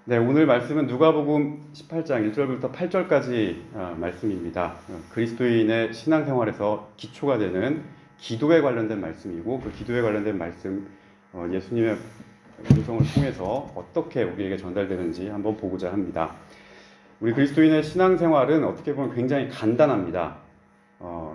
네, 오늘 말씀은 누가복음 18장 1절부터 8절까지 말씀입니다. 그리스도인의 신앙생활에서 기초가 되는 기도에 관련된 말씀이고, 그 기도에 관련된 말씀 예수님의 음성을 통해서 어떻게 우리에게 전달되는지 한번 보고자 합니다. 우리 그리스도인의 신앙생활은 어떻게 보면 굉장히 간단합니다.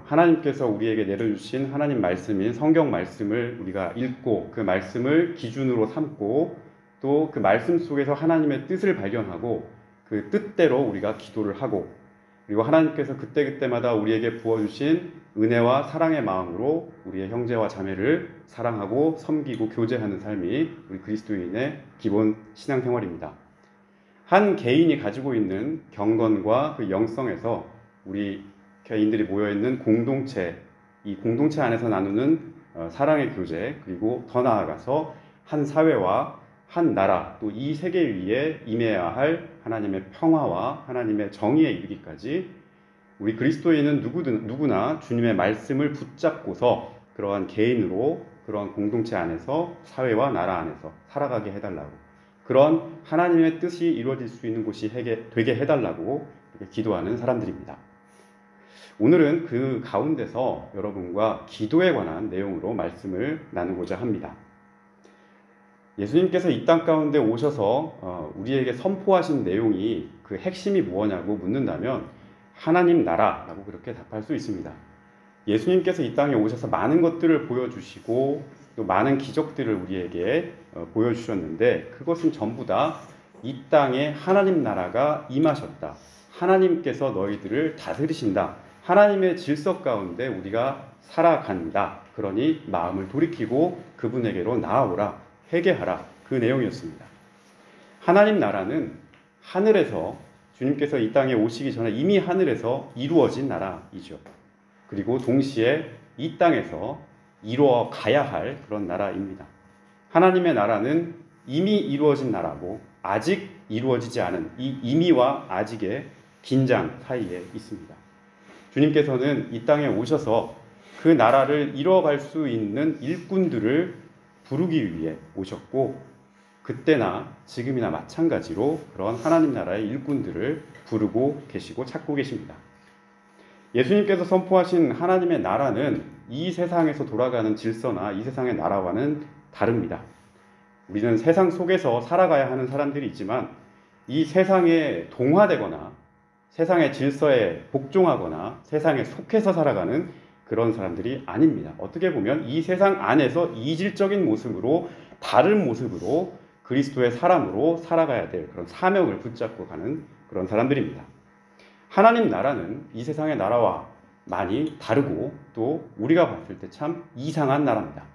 하나님께서 우리에게 내려주신 하나님 말씀인 성경 말씀을 우리가 읽고 그 말씀을 기준으로 삼고 또 그 말씀 속에서 하나님의 뜻을 발견하고 그 뜻대로 우리가 기도를 하고, 그리고 하나님께서 그때그때마다 우리에게 부어주신 은혜와 사랑의 마음으로 우리의 형제와 자매를 사랑하고 섬기고 교제하는 삶이 우리 그리스도인의 기본 신앙생활입니다. 한 개인이 가지고 있는 경건과 그 영성에서 우리 개인들이 모여있는 공동체, 이 공동체 안에서 나누는 사랑의 교제, 그리고 더 나아가서 한 사회와 한 나라, 또 이 세계 위에 임해야 할 하나님의 평화와 하나님의 정의에 이르기까지 우리 그리스도인은 누구나 주님의 말씀을 붙잡고서 그러한 개인으로 그러한 공동체 안에서 사회와 나라 안에서 살아가게 해달라고, 그런 하나님의 뜻이 이루어질 수 있는 곳이 되게 해달라고 이렇게 기도하는 사람들입니다. 오늘은 그 가운데서 여러분과 기도에 관한 내용으로 말씀을 나누고자 합니다. 예수님께서 이 땅 가운데 오셔서 우리에게 선포하신 내용이 그 핵심이 무엇냐고 묻는다면 하나님 나라라고 그렇게 답할 수 있습니다. 예수님께서 이 땅에 오셔서 많은 것들을 보여주시고 또 많은 기적들을 우리에게 보여주셨는데, 그것은 전부 다 이 땅에 하나님 나라가 임하셨다, 하나님께서 너희들을 다스리신다, 하나님의 질서 가운데 우리가 살아간다, 그러니 마음을 돌이키고 그분에게로 나아오라, 회개하라, 그 내용이었습니다. 하나님 나라는 하늘에서, 주님께서 이 땅에 오시기 전에 이미 하늘에서 이루어진 나라이죠. 그리고 동시에 이 땅에서 이루어 가야 할 그런 나라입니다. 하나님의 나라는 이미 이루어진 나라고 아직 이루어지지 않은 이 이미와 아직의 긴장 사이에 있습니다. 주님께서는 이 땅에 오셔서 그 나라를 이뤄갈 수 있는 일꾼들을 부르기 위해 오셨고, 그때나 지금이나 마찬가지로 그런 하나님 나라의 일꾼들을 부르고 계시고 찾고 계십니다. 예수님께서 선포하신 하나님의 나라는 이 세상에서 돌아가는 질서나 이 세상의 나라와는 다릅니다. 우리는 세상 속에서 살아가야 하는 사람들이 있지만 이 세상에 동화되거나 세상의 질서에 복종하거나 세상에 속해서 살아가는 그런 사람들이 아닙니다. 어떻게 보면 이 세상 안에서 이질적인 모습으로, 다른 모습으로 그리스도의 사람으로 살아가야 될 그런 사명을 붙잡고 가는 그런 사람들입니다. 하나님 나라는 이 세상의 나라와 많이 다르고 또 우리가 봤을 때 참 이상한 나라입니다.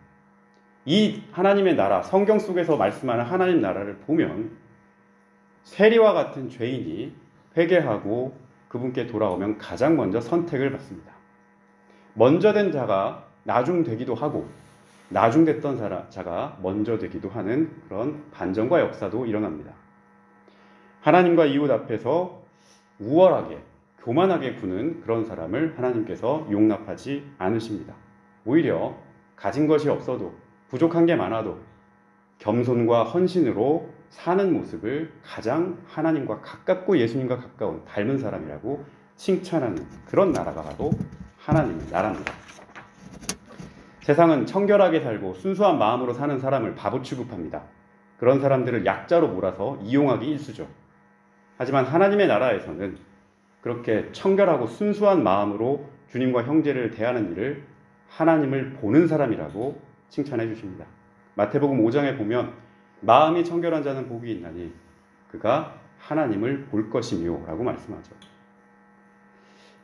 이 하나님의 나라, 성경 속에서 말씀하는 하나님 나라를 보면 세리와 같은 죄인이 회개하고 그분께 돌아오면 가장 먼저 선택을 받습니다. 먼저 된 자가 나중되기도 하고 나중됐던 자가 먼저 되기도 하는 그런 반전과 역사도 일어납니다. 하나님과 이웃 앞에서 우월하게, 교만하게 구는 그런 사람을 하나님께서 용납하지 않으십니다. 오히려 가진 것이 없어도, 부족한 게 많아도 겸손과 헌신으로 사는 모습을 가장 하나님과 가깝고 예수님과 가까운 닮은 사람이라고 칭찬하는 그런 나라가 바로 하나님의 나라입니다. 세상은 청결하게 살고 순수한 마음으로 사는 사람을 바보 취급합니다. 그런 사람들을 약자로 몰아서 이용하기 일쑤죠. 하지만 하나님의 나라에서는 그렇게 청결하고 순수한 마음으로 주님과 형제를 대하는 일을 하나님을 보는 사람이라고 칭찬해 주십니다. 마태복음 5장에 보면 마음이 청결한 자는 복이 있나니 그가 하나님을 볼 것이며 라고 말씀하죠.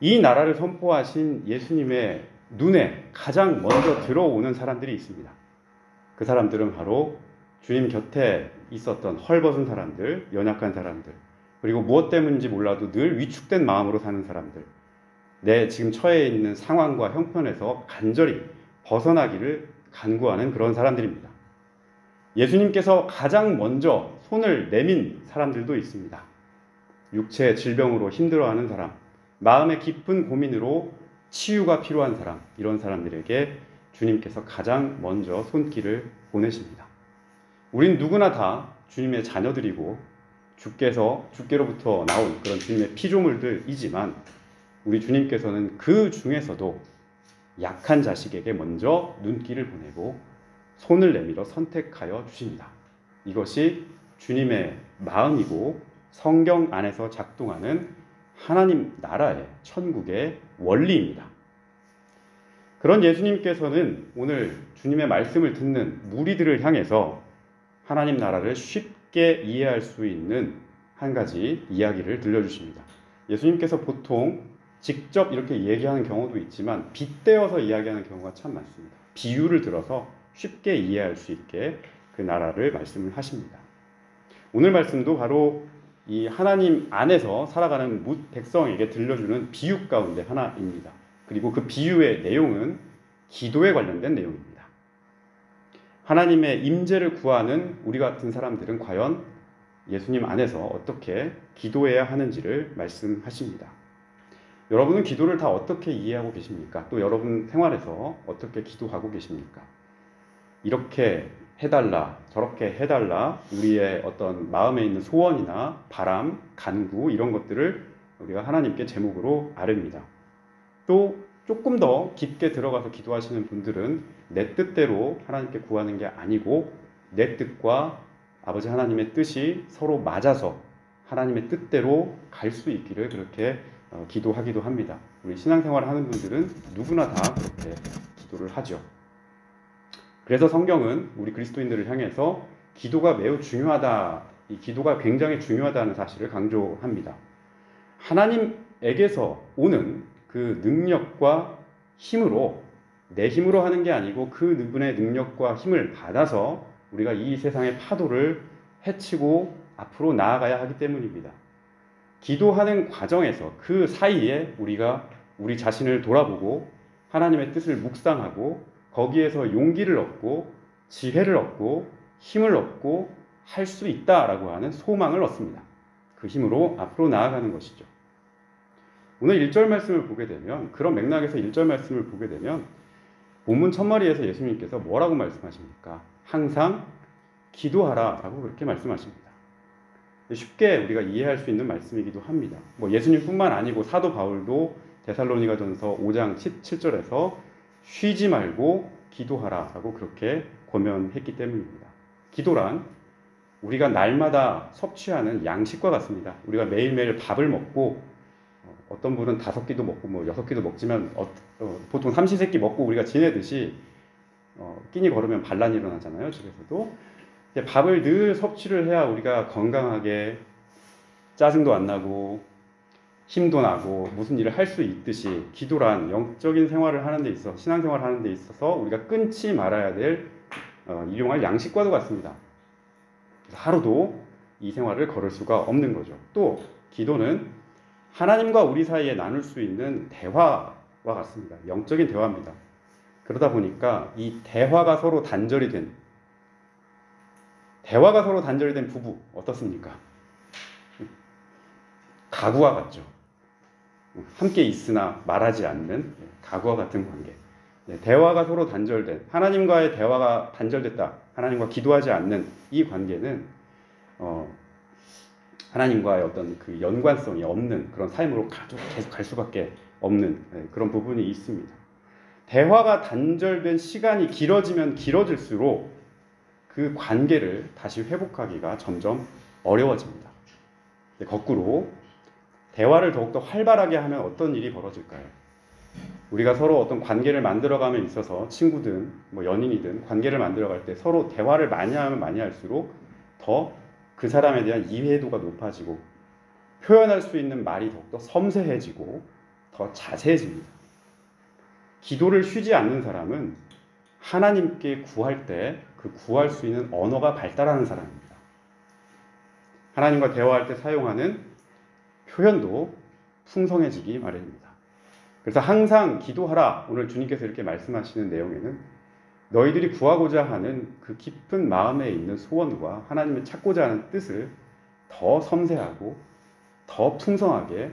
이 나라를 선포하신 예수님의 눈에 가장 먼저 들어오는 사람들이 있습니다. 그 사람들은 바로 주님 곁에 있었던 헐벗은 사람들, 연약한 사람들, 그리고 무엇 때문인지 몰라도 늘 위축된 마음으로 사는 사람들, 내 지금 처해 있는 상황과 형편에서 간절히 벗어나기를 간구하는 그런 사람들입니다. 예수님께서 가장 먼저 손을 내민 사람들도 있습니다. 육체의 질병으로 힘들어하는 사람, 마음의 깊은 고민으로 치유가 필요한 사람, 이런 사람들에게 주님께서 가장 먼저 손길을 보내십니다. 우린 누구나 다 주님의 자녀들이고 주께로부터 나온 그런 주님의 피조물들이지만 우리 주님께서는 그 중에서도 약한 자식에게 먼저 눈길을 보내고 손을 내밀어 선택하여 주십니다. 이것이 주님의 마음이고 성경 안에서 작동하는 하나님 나라의 천국의 원리입니다. 그런 예수님께서는 오늘 주님의 말씀을 듣는 무리들을 향해서 하나님 나라를 쉽게 이해할 수 있는 한 가지 이야기를 들려주십니다. 예수님께서 보통 직접 이렇게 얘기하는 경우도 있지만 빗대어서 이야기하는 경우가 참 많습니다. 비유를 들어서 쉽게 이해할 수 있게 그 나라를 말씀을 하십니다. 오늘 말씀도 바로 이 하나님 안에서 살아가는 백성에게 들려주는 비유 가운데 하나입니다. 그리고 그 비유의 내용은 기도에 관련된 내용입니다. 하나님의 임재를 구하는 우리 같은 사람들은 과연 예수님 안에서 어떻게 기도해야 하는지를 말씀하십니다. 여러분은 기도를 다 어떻게 이해하고 계십니까? 또 여러분 생활에서 어떻게 기도하고 계십니까? 이렇게 해달라, 저렇게 해달라, 우리의 어떤 마음에 있는 소원이나 바람, 간구 이런 것들을 우리가 하나님께 제목으로 아뢰입니다. 또 조금 더 깊게 들어가서 기도하시는 분들은 내 뜻대로 하나님께 구하는 게 아니고 내 뜻과 아버지 하나님의 뜻이 서로 맞아서 하나님의 뜻대로 갈 수 있기를 그렇게 기도하기도 합니다. 우리 신앙생활을 하는 분들은 누구나 다 그렇게 기도를 하죠. 그래서 성경은 우리 그리스도인들을 향해서 기도가 매우 중요하다, 이 기도가 굉장히 중요하다는 사실을 강조합니다. 하나님에게서 오는 그 능력과 힘으로 내 힘으로 하는 게 아니고 그 분의 능력과 힘을 받아서 우리가 이 세상의 파도를 헤치고 앞으로 나아가야 하기 때문입니다. 기도하는 과정에서 그 사이에 우리가 우리 자신을 돌아보고 하나님의 뜻을 묵상하고 거기에서 용기를 얻고 지혜를 얻고 힘을 얻고 할 수 있다라고 하는 소망을 얻습니다. 그 힘으로 앞으로 나아가는 것이죠. 오늘 1절 말씀을 보게 되면 그런 맥락에서 1절 말씀을 보게 되면 본문 첫머리에서 예수님께서 뭐라고 말씀하십니까? 항상 기도하라라고 그렇게 말씀하십니다. 쉽게 우리가 이해할 수 있는 말씀이기도 합니다. 예수님뿐만 아니고 사도 바울도 데살로니가전서 5장 17절에서 쉬지 말고 기도하라라고 그렇게 권면했기 때문입니다. 기도란 우리가 날마다 섭취하는 양식과 같습니다. 우리가 매일매일 밥을 먹고 어떤 분은 5끼도 먹고 6끼도 먹지만 보통 삼시세끼 먹고 우리가 지내듯이 끼니 걸으면 반란이 일어나잖아요. 집에서도. 밥을 늘 섭취를 해야 우리가 건강하게 짜증도 안 나고 힘도 나고 무슨 일을 할 수 있듯이 기도란 영적인 생활을 하는 데 있어서 신앙생활을 하는 데 있어서 우리가 끊지 말아야 될 일용할 양식과도 같습니다. 하루도 이 생활을 걸을 수가 없는 거죠. 또 기도는 하나님과 우리 사이에 나눌 수 있는 대화와 같습니다. 영적인 대화입니다. 그러다 보니까 이 대화가 서로 단절이 된 부부 어떻습니까? 가구와 같죠. 함께 있으나 말하지 않는 가구와 같은 관계. 대화가 서로 단절된, 하나님과의 대화가 단절됐다. 하나님과 기도하지 않는 이 관계는 하나님과의 어떤 그 연관성이 없는 그런 삶으로 계속 갈 수밖에 없는 그런 부분이 있습니다. 대화가 단절된 시간이 길어지면 길어질수록 그 관계를 다시 회복하기가 점점 어려워집니다. 거꾸로 대화를 더욱더 활발하게 하면 어떤 일이 벌어질까요? 우리가 서로 어떤 관계를 만들어감에 있어서 친구든 연인이든 관계를 만들어갈 때 서로 대화를 많이 하면 많이 할수록 더 그 사람에 대한 이해도가 높아지고 표현할 수 있는 말이 더욱더 섬세해지고 더 자세해집니다. 기도를 쉬지 않는 사람은 하나님께 구할 때 그 구할 수 있는 언어가 발달하는 사람입니다. 하나님과 대화할 때 사용하는 표현도 풍성해지기 마련입니다. 그래서 항상 기도하라. 오늘 주님께서 이렇게 말씀하시는 내용에는 너희들이 구하고자 하는 그 깊은 마음에 있는 소원과 하나님을 찾고자 하는 뜻을 더 섬세하고 더 풍성하게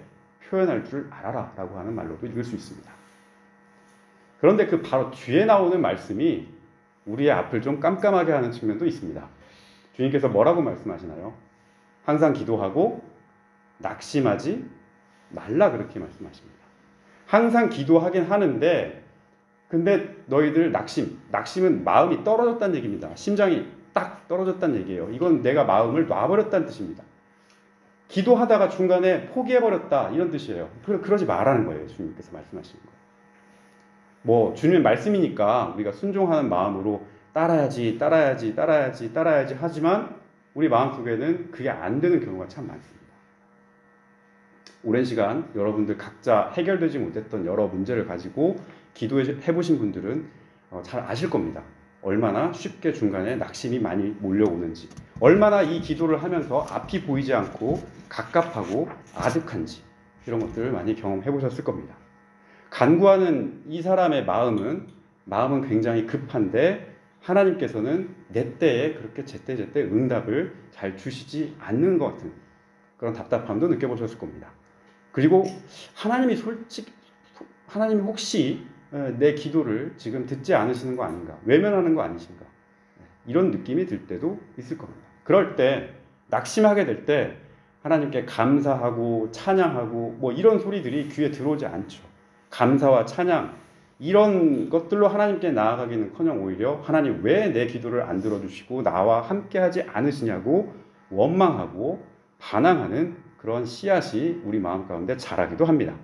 표현할 줄 알아라 라고 하는 말로도 읽을 수 있습니다. 그런데 그 바로 뒤에 나오는 말씀이 우리의 앞을 좀 깜깜하게 하는 측면도 있습니다. 주님께서 뭐라고 말씀하시나요? 항상 기도하고 낙심하지 말라 그렇게 말씀하십니다. 항상 기도하긴 하는데 근데 너희들 낙심은 마음이 떨어졌다는 얘기입니다. 심장이 딱 떨어졌다는 얘기예요. 이건 내가 마음을 놔버렸다는 뜻입니다. 기도하다가 중간에 포기해버렸다 이런 뜻이에요. 그러지 말라는 거예요. 주님께서 말씀하시는 거예요. 뭐 주님의 말씀이니까 우리가 순종하는 마음으로 따라야지 하지만 우리 마음속에는 그게 안 되는 경우가 참 많습니다. 오랜 시간 여러분들 각자 해결되지 못했던 여러 문제를 가지고 기도해 보신 분들은 잘 아실 겁니다. 얼마나 쉽게 중간에 낙심이 많이 몰려오는지, 얼마나 이 기도를 하면서 앞이 보이지 않고 갑갑하고 아득한지 이런 것들을 많이 경험해 보셨을 겁니다. 간구하는 이 사람의 마음은 굉장히 급한데 하나님께서는 내 때에 그렇게 제때제때 응답을 잘 주시지 않는 것 같은 그런 답답함도 느껴보셨을 겁니다. 그리고 하나님이 혹시 내 기도를 지금 듣지 않으시는 거 아닌가, 외면하는 거 아니신가, 이런 느낌이 들 때도 있을 겁니다. 그럴 때 낙심하게 될 때 하나님께 감사하고 찬양하고 뭐 이런 소리들이 귀에 들어오지 않죠. 감사와 찬양 이런 것들로 하나님께 나아가기는커녕 오히려 하나님 왜 내 기도를 안 들어주시고 나와 함께하지 않으시냐고 원망하고 반항하는 그런 씨앗이 우리 마음 가운데 자라기도 합니다.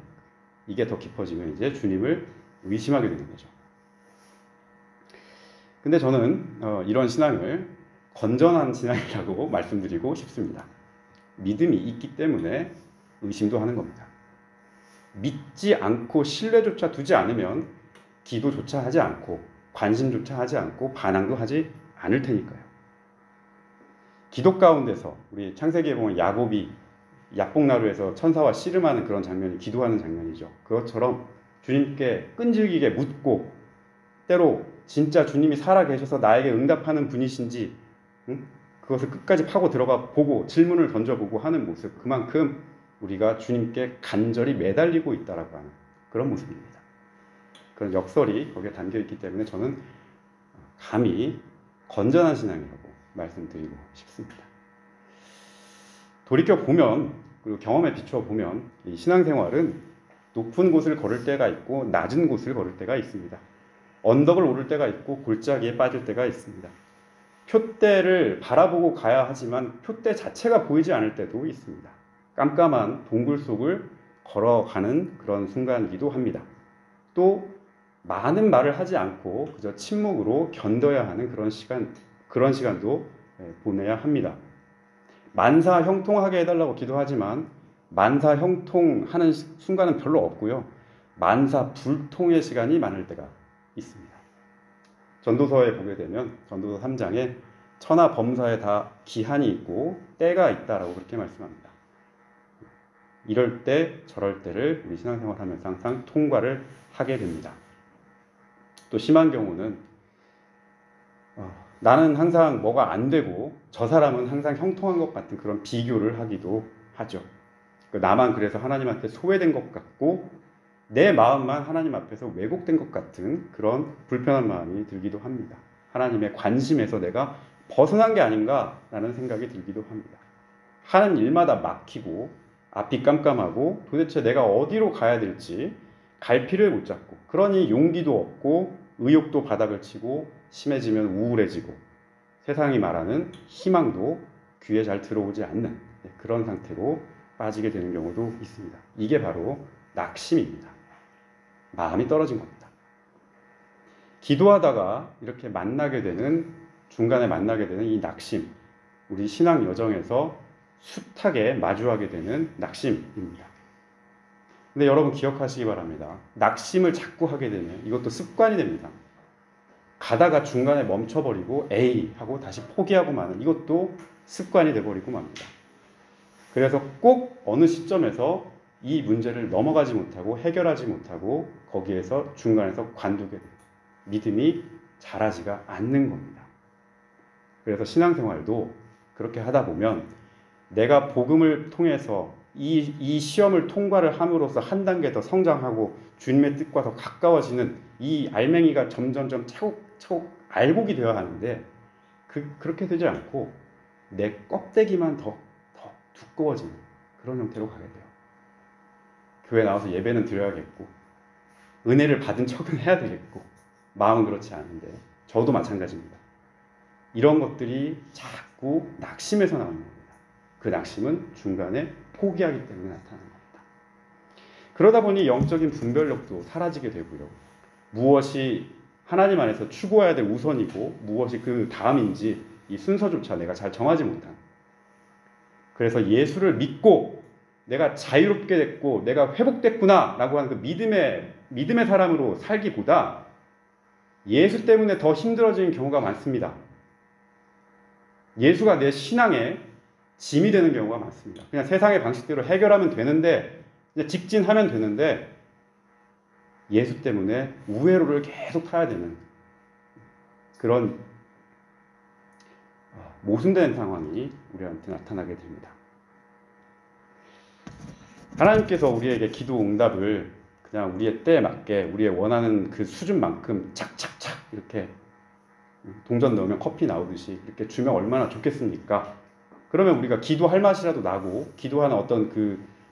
이게 더 깊어지면 이제 주님을 의심하게 되는 거죠. 근데 저는 이런 신앙을 건전한 신앙이라고 말씀드리고 싶습니다. 믿음이 있기 때문에 의심도 하는 겁니다. 믿지 않고 신뢰조차 두지 않으면 기도조차 하지 않고 관심조차 하지 않고 반항도 하지 않을 테니까요. 기도 가운데서 우리 창세기에 보면 야곱이 야복나루에서 천사와 씨름하는 그런 장면이 기도하는 장면이죠. 그것처럼 주님께 끈질기게 묻고 때로 진짜 주님이 살아계셔서 나에게 응답하는 분이신지 그것을 끝까지 파고 들어가 보고 질문을 던져보고 하는 모습, 그만큼 우리가 주님께 간절히 매달리고 있다라고 하는 그런 모습입니다. 그런 역설이 거기에 담겨있기 때문에 저는 감히 건전한 신앙이라고 말씀드리고 싶습니다. 돌이켜보면 그리고 경험에 비춰보면 이 신앙생활은 높은 곳을 걸을 때가 있고 낮은 곳을 걸을 때가 있습니다. 언덕을 오를 때가 있고 골짜기에 빠질 때가 있습니다. 표대를 바라보고 가야 하지만 표대 자체가 보이지 않을 때도 있습니다. 깜깜한 동굴 속을 걸어가는 그런 순간이기도 합니다. 또 많은 말을 하지 않고 그저 침묵으로 견뎌야 하는 그런 시간도 보내야 합니다. 만사 형통하게 해달라고 기도하지만 만사 형통하는 순간은 별로 없고요. 만사 불통의 시간이 많을 때가 있습니다. 전도서에 보게 되면 전도서 3장에 천하 범사에 다 기한이 있고 때가 있다라고 그렇게 말씀합니다. 이럴 때 저럴 때를 우리 신앙생활 하면서 항상 통과를 하게 됩니다. 또 심한 경우는 나는 항상 뭐가 안 되고 저 사람은 항상 형통한 것 같은 그런 비교를 하기도 하죠. 나만 그래서 하나님한테 소외된 것 같고 내 마음만 하나님 앞에서 왜곡된 것 같은 그런 불편한 마음이 들기도 합니다. 하나님의 관심에서 내가 벗어난 게 아닌가라는 생각이 들기도 합니다. 하는 일마다 막히고 앞이 깜깜하고 도대체 내가 어디로 가야 될지 갈피를 못 잡고 그러니 용기도 없고 의욕도 바닥을 치고 심해지면 우울해지고 세상이 말하는 희망도 귀에 잘 들어오지 않는 그런 상태로 빠지게 되는 경우도 있습니다. 이게 바로 낙심입니다. 마음이 떨어진 겁니다. 기도하다가 이렇게 중간에 만나게 되는 이 낙심, 우리 신앙 여정에서 숱하게 마주하게 되는 낙심입니다. 근데 여러분 기억하시기 바랍니다. 낙심을 자꾸 하게 되면 이것도 습관이 됩니다. 가다가 중간에 멈춰버리고 에이 하고 다시 포기하고 마는 이것도 습관이 돼버리고 맙니다. 그래서 꼭 어느 시점에서 이 문제를 넘어가지 못하고 해결하지 못하고 거기에서 중간에서 관두게 돼요. 믿음이 자라지가 않는 겁니다. 그래서 신앙생활도 그렇게 하다 보면 내가 복음을 통해서 이 시험을 통과를 함으로써 한 단계 더 성장하고 주님의 뜻과 더 가까워지는 이 알맹이가 점점점 차곡차곡 알곡이 되어야 하는데 그렇게 되지 않고 내 껍데기만 더 두꺼워지는 그런 형태로 가게 돼요. 교회 나와서 예배는 드려야겠고 은혜를 받은 척은 해야 되겠고 마음은 그렇지 않은데 저도 마찬가지입니다. 이런 것들이 자꾸 낙심에서 나오는 겁니다. 그 낙심은 중간에 포기하기 때문에 나타나는 겁니다. 그러다 보니 영적인 분별력도 사라지게 되고요. 무엇이 하나님 안에서 추구해야 될 우선이고 무엇이 그 다음인지 이 순서조차 내가 잘 정하지 못한, 그래서 예수를 믿고 내가 자유롭게 됐고 내가 회복됐구나 라고 하는 그 믿음의 사람으로 살기보다 예수 때문에 더 힘들어지는 경우가 많습니다. 예수가 내 신앙의 짐이 되는 경우가 많습니다. 그냥 세상의 방식대로 해결하면 되는데, 그냥 직진하면 되는데 예수 때문에 우회로를 계속 타야 되는 그런 모순된 상황이 우리한테 나타나게 됩니다. 하나님께서 우리에게 기도 응답을 그냥 우리의 때에 맞게 우리의 원하는 그 수준만큼 착착착 이렇게 동전 넣으면 커피 나오듯이 이렇게 주면 얼마나 좋겠습니까? 그러면 우리가 기도할 맛이라도 나고 기도하는 어떤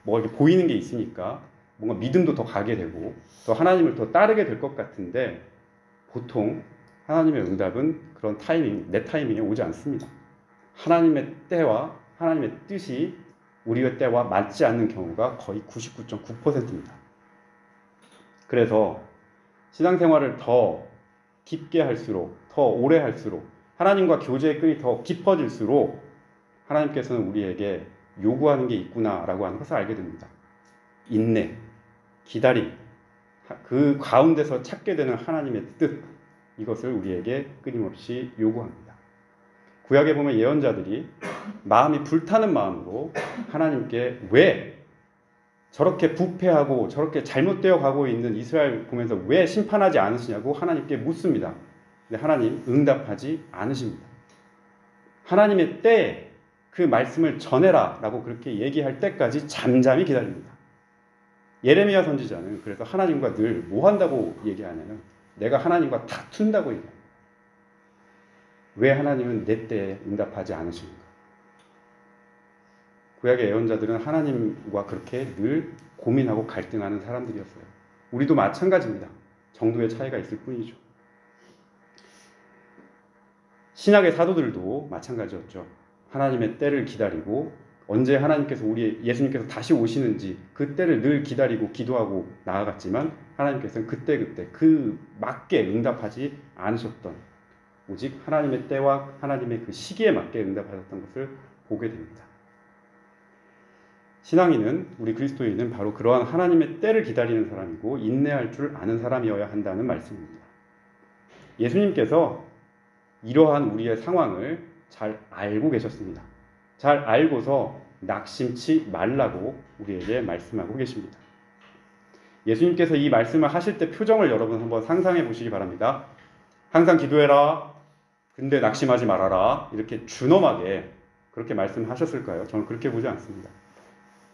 뭐가 이렇게 보이는 게 있으니까 뭔가 믿음도 더 가게 되고 더 하나님을 더 따르게 될 것 같은데, 보통 하나님의 응답은 그런 내 타이밍에 오지 않습니다. 하나님의 때와 하나님의 뜻이 우리의 때와 맞지 않는 경우가 거의 99.9%입니다. 그래서 신앙생활을 더 깊게 할수록, 더 오래 할수록, 하나님과 교제의 끈이 더 깊어질수록 하나님께서는 우리에게 요구하는 게 있구나라고 하는 것을 알게 됩니다. 인내, 기다림, 그 가운데서 찾게 되는 하나님의 뜻, 이것을 우리에게 끊임없이 요구합니다. 구약에 보면 예언자들이 마음이 불타는 마음으로 하나님께 왜 저렇게 부패하고 저렇게 잘못되어 가고 있는 이스라엘 보면서 왜 심판하지 않으시냐고 하나님께 묻습니다. 근데 하나님 응답하지 않으십니다. 하나님의 때에 그 말씀을 전해라 라고 그렇게 얘기할 때까지 잠잠히 기다립니다. 예레미야 선지자는 그래서 하나님과 늘 뭐 한다고 얘기하냐면 내가 하나님과 다툰다고 얘기합니다. 왜 하나님은 내 때에 응답하지 않으십니까? 구약의 예언자들은 하나님과 그렇게 늘 고민하고 갈등하는 사람들이었어요. 우리도 마찬가지입니다. 정도의 차이가 있을 뿐이죠. 신약의 사도들도 마찬가지였죠. 하나님의 때를 기다리고 언제 하나님께서 예수님께서 다시 오시는지 그 때를 늘 기다리고 기도하고 나아갔지만 하나님께서는 그때 그 맞게 응답하지 않으셨던, 오직 하나님의 때와 하나님의 그 시기에 맞게 응답하셨던 것을 보게 됩니다. 신앙인은, 우리 그리스도인은 바로 그러한 하나님의 때를 기다리는 사람이고 인내할 줄 아는 사람이어야 한다는 말씀입니다. 예수님께서 이러한 우리의 상황을 잘 알고 계셨습니다. 잘 알고서 낙심치 말라고 우리에게 말씀하고 계십니다. 예수님께서 이 말씀을 하실 때 표정을 여러분 한번 상상해 보시기 바랍니다. 항상 기도해라. 근데 낙심하지 말아라. 이렇게 준엄하게 그렇게 말씀하셨을까요? 저는 그렇게 보지 않습니다.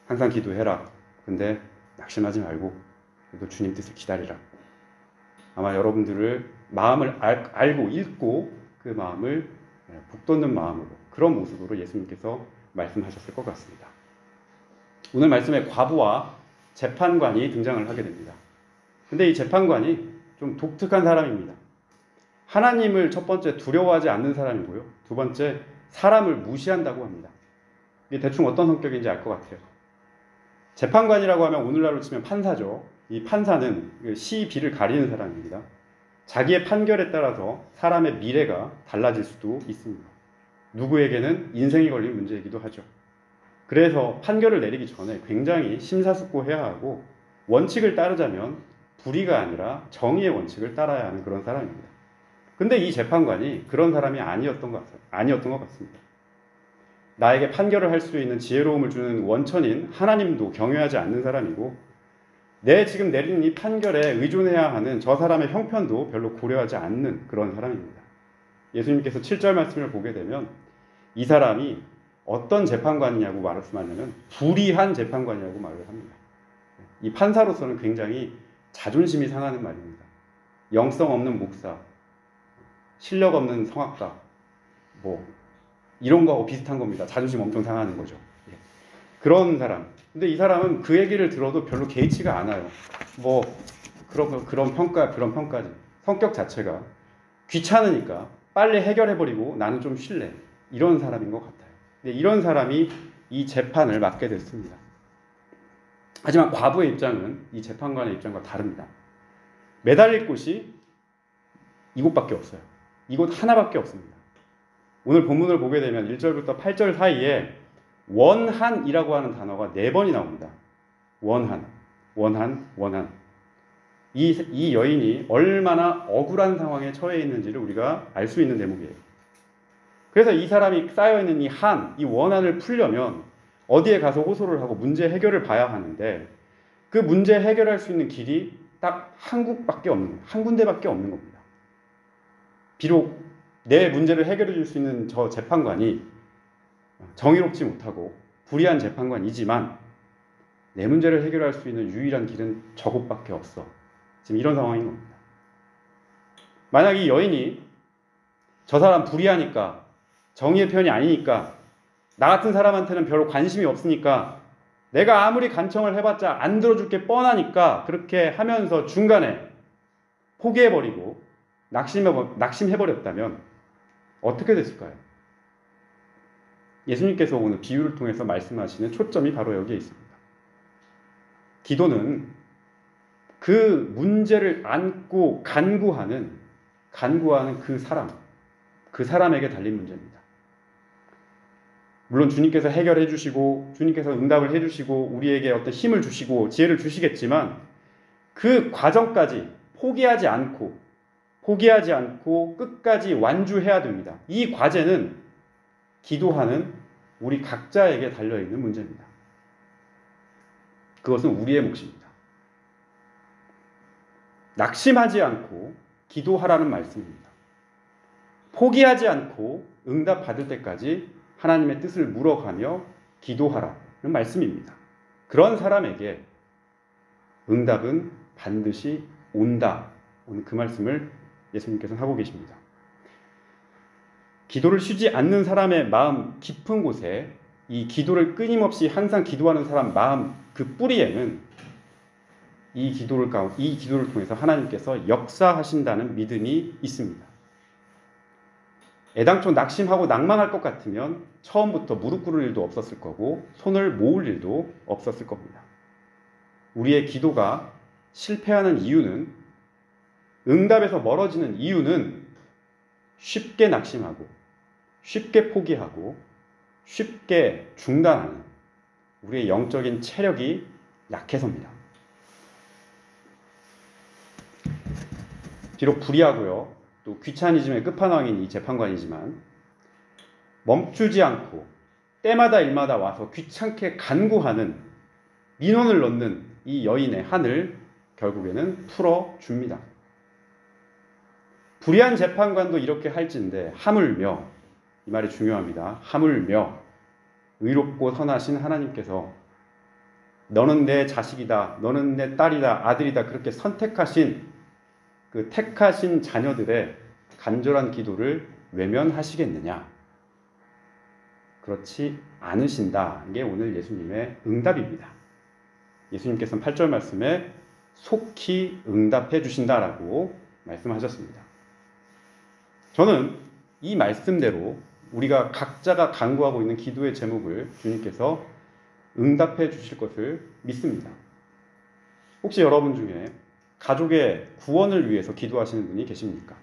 항상 기도해라. 근데 낙심하지 말고 그래도 주님 뜻을 기다리라. 아마 여러분들을 마음을 알고 읽고 그 마음을 북돋는 마음으로, 그런 모습으로 예수님께서 말씀하셨을 것 같습니다. 오늘 말씀에 과부와 재판관이 등장을 하게 됩니다. 근데 이 재판관이 좀 독특한 사람입니다. 하나님을 첫 번째 두려워하지 않는 사람이고요. 두 번째 사람을 무시한다고 합니다. 이게 대충 어떤 성격인지 알 것 같아요. 재판관이라고 하면 오늘날로 치면 판사죠. 이 판사는 시비를 가리는 사람입니다. 자기의 판결에 따라서 사람의 미래가 달라질 수도 있습니다. 누구에게는 인생이 걸린 문제이기도 하죠. 그래서 판결을 내리기 전에 굉장히 심사숙고해야 하고 원칙을 따르자면 불의가 아니라 정의의 원칙을 따라야 하는 그런 사람입니다. 근데 이 재판관이 그런 사람이 아니었던 것 같습니다. 나에게 판결을 할 수 있는 지혜로움을 주는 원천인 하나님도 경외하지 않는 사람이고, 내 지금 내리는 이 판결에 의존해야 하는 저 사람의 형편도 별로 고려하지 않는 그런 사람입니다. 예수님께서 7절 말씀을 보게 되면 이 사람이 어떤 재판관이냐고 말씀하냐면 불의한 재판관이라고 말을 합니다. 이 판사로서는 굉장히 자존심이 상하는 말입니다. 영성 없는 목사, 실력 없는 성악가, 이런 거하고 비슷한 겁니다. 자존심 엄청 상하는 거죠. 그런 사람. 근데 이 사람은 그 얘기를 들어도 별로 개의치가 않아요. 뭐 그런 평가, 그런 평가지. 성격 자체가 귀찮으니까 빨리 해결해버리고 나는 좀 쉴래. 이런 사람인 것 같아요. 근데 이런 사람이 이 재판을 맡게 됐습니다. 하지만 과부의 입장은 이 재판관의 입장과 다릅니다. 매달릴 곳이 이곳밖에 없어요. 이곳 하나밖에 없습니다. 오늘 본문을 보게 되면 1절부터 8절 사이에 원한이라고 하는 단어가 4번이 나옵니다. 원한. 이 여인이 얼마나 억울한 상황에 처해 있는지를 우리가 알 수 있는 대목이에요. 그래서 이 사람이 쌓여있는 이 원한을 풀려면 어디에 가서 호소를 하고 문제 해결을 봐야 하는데 그 문제 해결할 수 있는 길이 딱 한 군데밖에 없는 겁니다. 비록 내 문제를 해결해 줄 수 있는 저 재판관이 정의롭지 못하고 불의한 재판관이지만 내 문제를 해결할 수 있는 유일한 길은 저곳밖에 없어. 지금 이런 상황인 겁니다. 만약 이 여인이 저 사람 불의하니까 정의의 편이 아니니까 나 같은 사람한테는 별로 관심이 없으니까 내가 아무리 간청을 해봤자 안 들어줄 게 뻔하니까 그렇게 하면서 중간에 포기해버리고 낙심해버렸다면 어떻게 됐을까요? 예수님께서 오늘 비유를 통해서 말씀하시는 초점이 바로 여기에 있습니다. 기도는 그 문제를 안고 간구하는 그 사람에게 달린 문제입니다. 물론 주님께서 해결해 주시고 주님께서 응답을 해 주시고 우리에게 어떤 힘을 주시고 지혜를 주시겠지만 그 과정까지 포기하지 않고 끝까지 완주해야 됩니다. 이 과제는 기도하는 우리 각자에게 달려있는 문제입니다. 그것은 우리의 몫입니다. 낙심하지 않고 기도하라는 말씀입니다. 포기하지 않고 응답받을 때까지 하나님의 뜻을 물어가며 기도하라는 말씀입니다. 그런 사람에게 응답은 반드시 온다. 오늘 그 말씀을 예수님께서는 하고 계십니다. 기도를 쉬지 않는 사람의 마음 깊은 곳에 이 기도를 끊임없이 항상 기도하는 사람 마음 그 뿌리에는 이 기도를 통해서 하나님께서 역사하신다는 믿음이 있습니다. 애당초 낙심하고 낭망할 것 같으면 처음부터 무릎 꿇을 일도 없었을 거고 손을 모을 일도 없었을 겁니다. 우리의 기도가 실패하는 이유는 응답에서 멀어지는 이유는 쉽게 낙심하고 쉽게 포기하고 쉽게 중단하는 우리의 영적인 체력이 약해서입니다. 비록 불의하고요 또 귀차니즘의 끝판왕인 이 재판관이지만 멈추지 않고 때마다 일마다 와서 귀찮게 간구하는 민원을 넣는 이 여인의 한을 결국에는 풀어줍니다. 불의한 재판관도 이렇게 할진데 하물며, 이 말이 중요합니다. 하물며 의롭고 선하신 하나님께서 너는 내 자식이다, 너는 내 딸이다, 아들이다 그렇게 선택하신 그 택하신 자녀들의 간절한 기도를 외면하시겠느냐? 그렇지 않으신다. 이게 오늘 예수님의 응답입니다. 예수님께서는 8절 말씀에 속히 응답해 주신다라고 말씀하셨습니다. 저는 이 말씀대로 우리가 각자가 간구하고 있는 기도의 제목을 주님께서 응답해 주실 것을 믿습니다. 혹시 여러분 중에 가족의 구원을 위해서 기도하시는 분이 계십니까?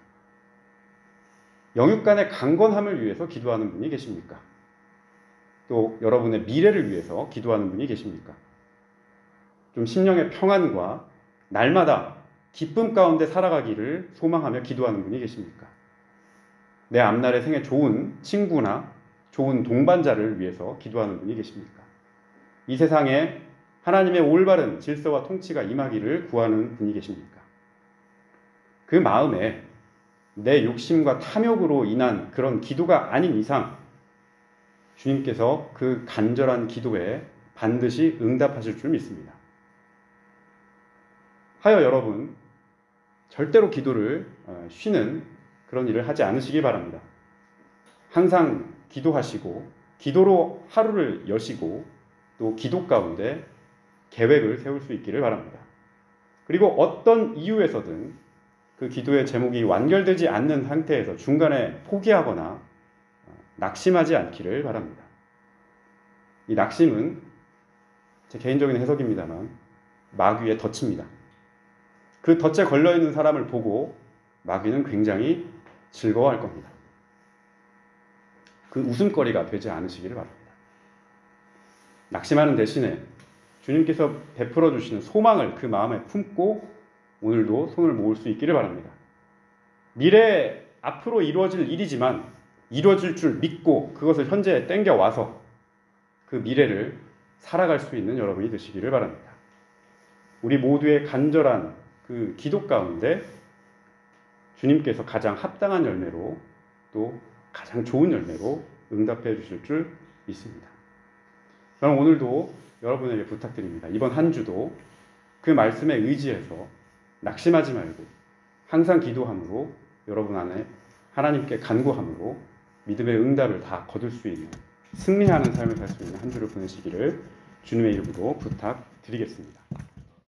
영육 간의 강건함을 위해서 기도하는 분이 계십니까? 또 여러분의 미래를 위해서 기도하는 분이 계십니까? 좀 심령의 평안과 날마다 기쁨 가운데 살아가기를 소망하며 기도하는 분이 계십니까? 내 앞날의 생에 좋은 친구나 좋은 동반자를 위해서 기도하는 분이 계십니까? 이 세상에 하나님의 올바른 질서와 통치가 임하기를 구하는 분이 계십니까? 그 마음에 내 욕심과 탐욕으로 인한 그런 기도가 아닌 이상 주님께서 그 간절한 기도에 반드시 응답하실 줄 믿습니다. 하여 여러분 절대로 기도를 쉬는 그런 일을 하지 않으시기 바랍니다. 항상 기도하시고 기도로 하루를 여시고 또 기도 가운데 계획을 세울 수 있기를 바랍니다. 그리고 어떤 이유에서든 그 기도의 제목이 완결되지 않는 상태에서 중간에 포기하거나 낙심하지 않기를 바랍니다. 이 낙심은 제 개인적인 해석입니다만 마귀의 덫입니다. 그 덫에 걸려있는 사람을 보고 마귀는 굉장히 즐거워할 겁니다. 그 웃음거리가 되지 않으시기를 바랍니다. 낙심하는 대신에 주님께서 베풀어 주시는 소망을 그 마음에 품고 오늘도 손을 모을 수 있기를 바랍니다. 미래에 앞으로 이루어질 일이지만 이루어질 줄 믿고 그것을 현재에 땡겨와서 그 미래를 살아갈 수 있는 여러분이 되시기를 바랍니다. 우리 모두의 간절한 그 기도 가운데 주님께서 가장 합당한 열매로 또 가장 좋은 열매로 응답해 주실 줄 믿습니다. 저는 오늘도 여러분에게 부탁드립니다. 이번 한 주도 그 말씀에 의지해서 낙심하지 말고 항상 기도함으로 여러분 안에 하나님께 간구함으로 믿음의 응답을 다 거둘 수 있는 승리하는 삶을 살 수 있는 한 주를 보내시기를 주님의 이름으로 부탁드리겠습니다.